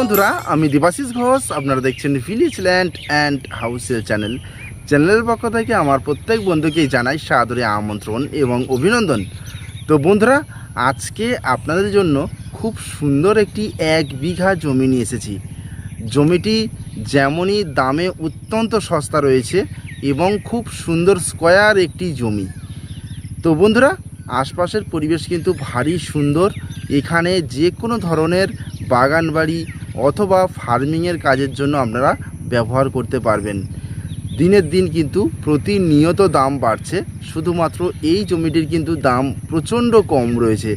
বন্ধুরা, আমি দেবাশিস ঘোষ। আপনারা দেখছেন ভিলেজ ল্যান্ড অ্যান্ড হাউসের চ্যানেলের পক্ষ থেকে আমার প্রত্যেক বন্ধুকেই জানাই সাদরে আমন্ত্রণ এবং অভিনন্দন। তো বন্ধুরা, আজকে আপনাদের জন্য খুব সুন্দর একটি 1 বিঘা জমি নিয়ে এসেছি। জমিটি যেমনই দামে অত্যন্ত সস্তা রয়েছে এবং খুব সুন্দর স্কোয়ার একটি জমি। তো বন্ধুরা, আশপাশের পরিবেশ কিন্তু ভারী সুন্দর। এখানে যে কোনো ধরনের বাগান বাড়ি অথবা ফার্মিংয়ের কাজের জন্য আপনারা ব্যবহার করতে পারবেন। দিনের দিন কিন্তু প্রতিনিয়ত দাম বাড়ছে। শুধুমাত্র এই জমিটির কিন্তু দাম প্রচণ্ড কম রয়েছে।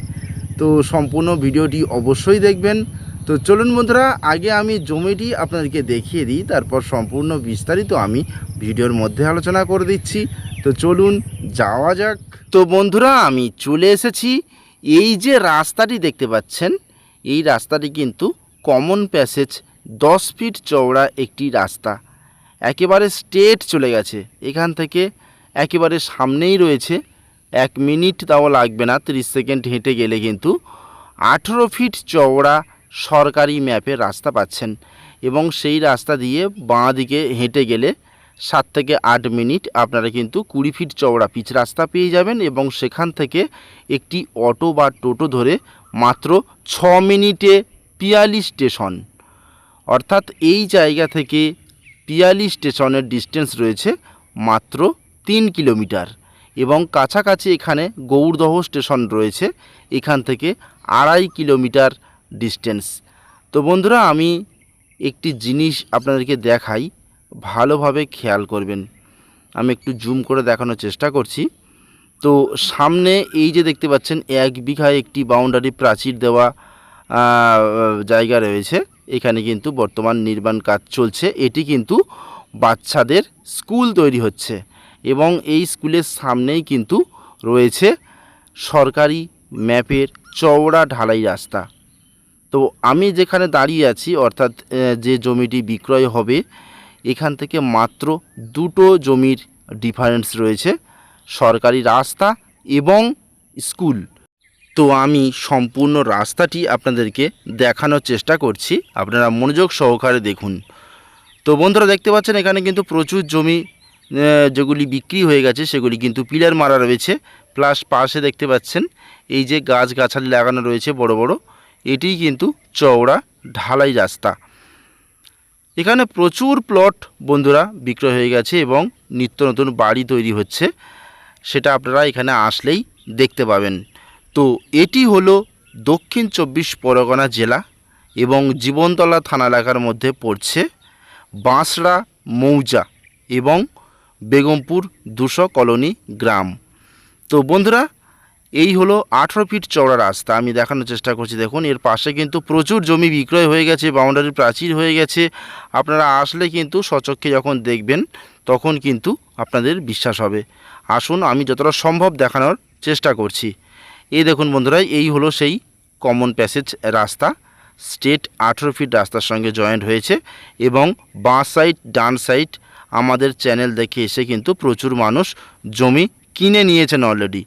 তো সম্পূর্ণ ভিডিওটি অবশ্যই দেখবেন। তো চলুন বন্ধুরা, আগে আমি জমিটি আপনাদেরকে দেখিয়ে দিই, তারপর সম্পূর্ণ বিস্তারিত আমি ভিডিওর মধ্যে আলোচনা করে দিচ্ছি। তো চলুন যাওয়া যাক। তো বন্ধুরা, আমি চলে এসেছি। এই যে রাস্তাটি দেখতে পাচ্ছেন, এই রাস্তাটি কিন্তু কমন প্যাসেজ 10 ফিট চওড়া একটি রাস্তা, একেবারে স্ট্রেট চলে গেছে। এখান থেকে একেবারে সামনেই রয়েছে, 1 মিনিট তাও লাগবে না, 30 সেকেন্ড হেঁটে গেলে কিন্তু 18 ফিট চওড়া সরকারি ম্যাপের রাস্তা পাচ্ছেন। এবং সেই রাস্তা দিয়ে বাঁ দিকে হেঁটে গেলে 7 থেকে 8 মিনিট আপনারা কিন্তু 20 ফিট চওড়া পিচ রাস্তা পেয়ে যাবেন। এবং সেখান থেকে একটি অটো বা টোটো ধরে মাত্র 6 মিনিটে পিয়ালি স্টেশন, অর্থাৎ এই জায়গা থেকে পিয়ালি স্টেশনের ডিস্টেন্স রয়েছে মাত্র 3 কিলোমিটার। এবং কাছাকাছি এখানে গৌরদহ স্টেশন রয়েছে, এখান থেকে 2.5 কিলোমিটার ডিস্টেন্স। তো বন্ধুরা, আমি একটি জিনিস আপনাদেরকে দেখাই, ভালোভাবে খেয়াল করবেন। আমি একটু জুম করে দেখানোর চেষ্টা করছি। তো সামনে এই যে দেখতে পাচ্ছেন, 1 বিঘা একটি বাউন্ডারি প্রাচীর দেওয়া জায়গা রয়েছে। এখানে কিন্তু বর্তমান নির্মাণ কাজ চলছে। এটি কিন্তু বাচ্চাদের স্কুল তৈরি হচ্ছে এবং এই স্কুলের সামনেই কিন্তু রয়েছে সরকারি ম্যাপের চওড়া ঢালাই রাস্তা। তো আমি যেখানে দাঁড়িয়ে আছি, অর্থাৎ যে জমিটি বিক্রয় হবে, এখান থেকে মাত্র 2টো জমির ডিফারেন্স রয়েছে, সরকারি রাস্তা এবং স্কুল। তো আমি সম্পূর্ণ রাস্তাটি আপনাদেরকে দেখানোর চেষ্টা করছি, আপনারা মনোযোগ সহকারে দেখুন। তো বন্ধুরা, দেখতে পাচ্ছেন এখানে কিন্তু প্রচুর জমি যেগুলি বিক্রি হয়ে গেছে সেগুলি কিন্তু পিলার মারা রয়েছে। প্লাস পাশে দেখতে পাচ্ছেন এই যে গাছগাছালি লাগানো রয়েছে বড় বড়, এটিই কিন্তু চওড়া ঢালাই রাস্তা। এখানে প্রচুর প্লট বন্ধুরা বিক্রয় হয়ে গেছে এবং নিত্য নতুন বাড়ি তৈরি হচ্ছে, সেটা আপনারা এখানে আসলেই দেখতে পাবেন। তো এটি হলো দক্ষিণ 24 পরগনা জেলা এবং জীবনতলা থানা এলাকার মধ্যে পড়ছে বাঁশড়া মৌজা এবং বেগমপুর 200 কলোনি গ্রাম। তো বন্ধুরা, এই হলো 18 ফিট চওড়া রাস্তা। আমি দেখানোর চেষ্টা করছি। দেখুন, এর পাশে কিন্তু প্রচুর জমি বিক্রয় হয়ে গেছে, বাউন্ডারি প্রাচীর হয়ে গেছে। আপনারা আসলে কিন্তু স্বচক্ষে যখন দেখবেন তখন কিন্তু আপনাদের বিশ্বাস হবে। আসুন, আমি যতটা সম্ভব দেখানোর চেষ্টা করছি। এই দেখুন বন্ধুরা, এই হলো সেই কমন প্যাসেজ রাস্তা, স্ট্রেট 18 ফিট রাস্তার সঙ্গে জয়েন্ট হয়েছে। এবং বাঁ সাইড ডান সাইড আমাদের চ্যানেল দেখে এসে কিন্তু প্রচুর মানুষ জমি কিনে নিয়েছেন অলরেডি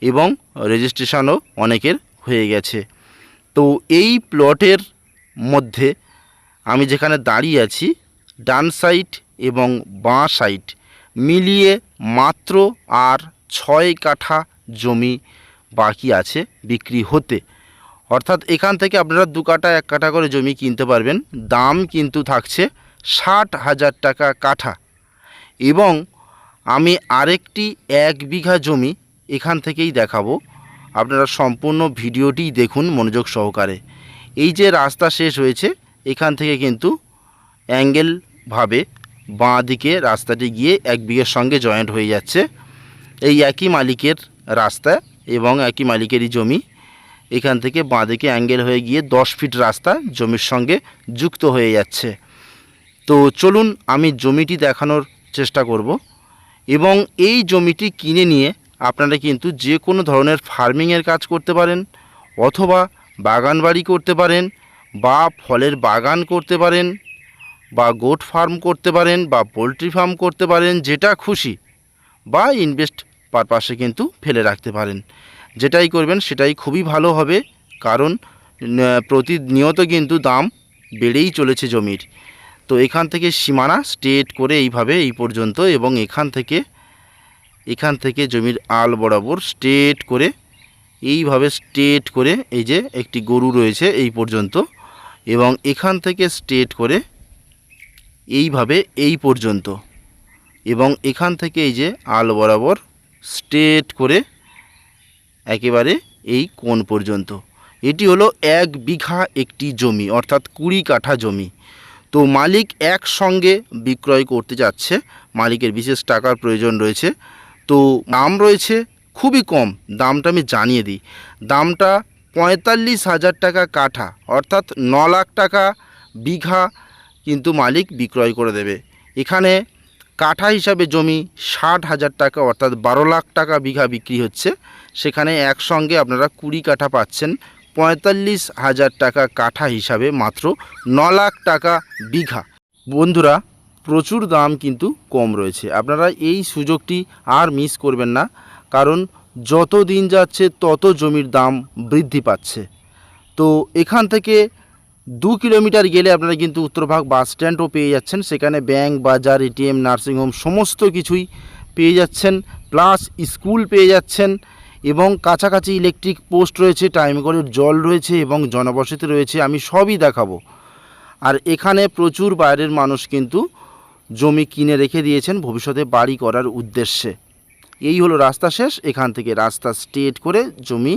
এবং রেজিস্ট্রেশনও অনেকের হয়ে গেছে। তো এই প্লটের মধ্যে আমি যেখানে দাঁড়িয়ে আছি, ডান সাইড এবং বাঁ সাইড মিলিয়ে মাত্র আর 6 কাঠা জমি বাকি আছে বিক্রি হতে। অর্থাৎ এখান থেকে আপনারা 2 কাঠা 1 কাঠা করে জমি কিনতে পারবেন। দাম কিন্তু থাকছে 60,000 টাকা কাঠা। এবং আমি আরেকটি 1 বিঘা জমি এখান থেকেই দেখাবো, আপনারা সম্পূর্ণ ভিডিওটি দেখুন মনোযোগ সহকারে। এই যে রাস্তা শেষ হয়েছে, এখান থেকে কিন্তু অ্যাঙ্গেলভাবে বাঁ দিকে রাস্তাটি গিয়ে 1 বিঘের সঙ্গে জয়েন্ট হয়ে যাচ্ছে। এই একই মালিকের রাস্তা এবং একই মালিকেরই জমি। এখান থেকে বাঁ দিকে অ্যাঙ্গেল হয়ে গিয়ে 10 ফিট রাস্তা জমির সঙ্গে যুক্ত হয়ে যাচ্ছে। তো চলুন আমি জমিটি দেখানোর চেষ্টা করব। এবং এই জমিটি কিনে নিয়ে আপনারা কিন্তু যে কোনো ধরনের ফার্মিংয়ের কাজ করতে পারেন, অথবা বাগান বাড়ি করতে পারেন, বা ফলের বাগান করতে পারেন, বা গোট ফার্ম করতে পারেন, বা পোলট্রি ফার্ম করতে পারেন, যেটা খুশি, বা ইনভেস্ট পারপাসে কিন্তু ফেলে রাখতে পারেন। যেটাই করবেন সেটাই খুবই ভালো হবে, কারণ প্রতিনিয়ত কিন্তু দাম বেড়েই চলেছে জমির। তো এখান থেকে সীমানা স্ট্রেট করে এইভাবে এই পর্যন্ত, এবং এখান থেকে জমির আল বরাবর স্ট্রেট করে এইভাবে স্ট্রেট করে এই যে একটি গরু রয়েছে এই পর্যন্ত, এবং এখান থেকে স্ট্রেট করে এইভাবে এই পর্যন্ত, এবং এখান থেকে এই যে আল বরাবর স্ট্রেট করে একেবারে এই কোণ পর্যন্ত। এটি হলো 1 বিঘা একটি জমি, অর্থাৎ 20 কাঠা জমি। তো মালিক একসঙ্গে বিক্রয় করতে যাচ্ছে, মালিকের বিশেষ টাকার প্রয়োজন রয়েছে। তো দাম রয়েছে খুবই কম, দামটা আমি জানিয়ে দিই। দামটা 45,000 টাকা কাঠা, অর্থাৎ 9 লাখ টাকা বিঘা কিন্তু মালিক বিক্রয় করে দেবে। এখানে কাঠা হিসাবে জমি 60,000 টাকা, অর্থাৎ 12 লাখ টাকা বিঘা বিক্রি হচ্ছে। সেখানে একসঙ্গে আপনারা 20 কাঠা পাচ্ছেন 45,000 টাকা কাঠা হিসাবে, মাত্র 9 লাখ টাকা বিঘা। বন্ধুরা, প্রচুর দাম কিন্তু কম রয়েছে, আপনারা এই সুযোগটি আর মিস করবেন না, কারণ যত দিন যাচ্ছে তত জমির দাম বৃদ্ধি পাচ্ছে। তো এখান থেকে 2 কিলোমিটার গেলে আপনারা কিন্তু উত্তরভাগ বাস স্ট্যান্ডও পেয়ে যাচ্ছেন, সেখানে ব্যাংক, বাজার, এটিএম, নার্সিংহোম সমস্ত কিছুই পেয়ে যাচ্ছেন, প্লাস স্কুল পেয়ে যাচ্ছেন, এবং কাছাকাছি ইলেকট্রিক পোস্ট রয়েছে, টাইম কলের জল রয়েছে, এবং জনবসতি রয়েছে। আমি সবই দেখাবো। আর এখানে প্রচুর বাইরের মানুষ কিন্তু জমি কিনে রেখে দিয়েছেন ভবিষ্যতে বাড়ি করার উদ্দেশ্যে। এই হলো রাস্তা শেষ, এখান থেকে রাস্তা স্ট্রেট করে জমি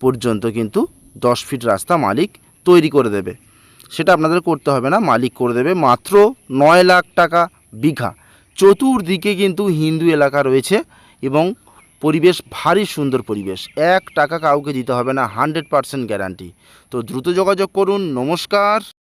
পর্যন্ত কিন্তু 10 ফিট রাস্তা মালিক তৈরি করে দেবে। সেটা আপনাদের করতে হবে না, মালিক করে দেবে, মাত্র 9 লাখ টাকা বিঘা। চতুর্দিকে কিন্তু হিন্দু এলাকা রয়েছে, এবং পরিবেশ ভারী সুন্দর পরিবেশ, 1 টাকা কাউকে দিতে হবে না, 100% গ্যারান্টি। তো দ্রুত যোগাযোগ করুন। নমস্কার।